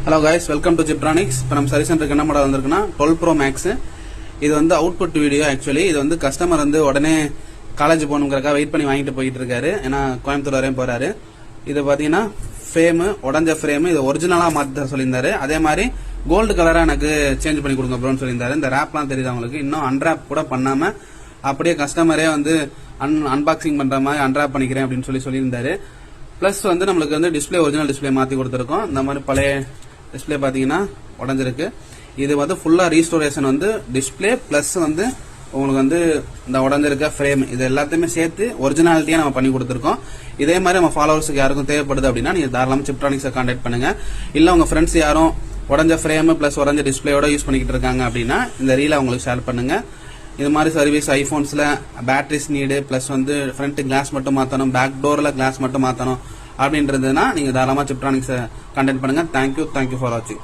Hello guys, welcome to Zebronics. இப்போ நம்ம service சென்டருக்கு என்ன மாடல் வந்திருக்குன்னா 12 Pro Max. இது வந்து அவுட்புட் வீடியோ. ஆக்சுவலி இது வந்து கஸ்டமர் வந்து உடனே காலேஜ் போகணுங்கிறக்கா வெயிட் பண்ணி வாங்கிட்டு போயிட்டு இருக்காரு. ஏன்னா கோயம்புத்தூர் வரையும் போறாரு. இது பாத்தீங்கன்னா ஃப்ரேமு, உடஞ்ச ஃப்ரேமு, இது ஒரிஜினலா மாத்த சொல்லியிருந்தாரு. அதே மாதிரி கோல்டு கலரா எனக்கு சேஞ்ச் பண்ணி கொடுங்க ப்ரோன்னு சொல்லியிருந்தாரு. இந்த ரேப்லாம் தெரியுது அவங்களுக்கு. இன்னும் அன்ராப் கூட பண்ணாம அப்படியே கஸ்டமரே வந்து அன்பாக்சிங் பண்ற மாதிரி அன்ராப் பண்ணிக்கிறேன் அப்படின்னு சொல்லியிருந்தாரு. பிளஸ் வந்து நம்மளுக்கு வந்து டிஸ்பிளே ஒரிஜினல் டிஸ்பிளே மாத்தி கொடுத்துருக்கோம். இந்த மாதிரி பழைய டிஸ்பிளே பாத்தீங்கன்னா உடஞ்சிருக்கு. இது வந்து ஃபுல்லா ரீஸ்டோரேஷன் வந்து டிஸ்பிளே பிளஸ் வந்து உங்களுக்கு வந்து இந்த உடஞ்சிருக்க ஃப்ரேம் இது எல்லாத்தையுமே சேர்த்து ஒரிஜினாலிட்டியா நம்ம பண்ணி கொடுத்துருக்கோம். இதே மாதிரி நம்ம ஃபாலோவர்ஸுக்கு யாருக்கும் தேவைப்படுது அப்படின்னா நீங்க தாராளமா ஜிப்ரானிக்ஸை கான்டாக்ட் பண்ணுங்க. இல்ல உங்க ஃப்ரெண்ட்ஸ் யாரும் உடஞ்ச ஃப்ரேம் பிளஸ் உடஞ்ச டிஸ்பிளேயோட யூஸ் பண்ணிக்கிட்டு இருக்காங்க அப்படின்னா இந்த ரீலை உங்களுக்கு ஷேர் பண்ணுங்க. இது மாதிரி சர்வீஸ் ஐபோன்ஸ்ல பேட்டரிஸ் நீடு பிளஸ் வந்து ஃப்ரண்ட் கிளாஸ் மட்டும் மாத்தணும், பேக் டோர்ல கிளாஸ் மட்டும் மாத்தணும் அப்படின்றதுனா நீங்க தாராளமா ஜிப்ரானிக்ஸை கான்டாக்ட் பண்ணுங்க. தேங்க்யூ ஃபார் வாட்சிங்.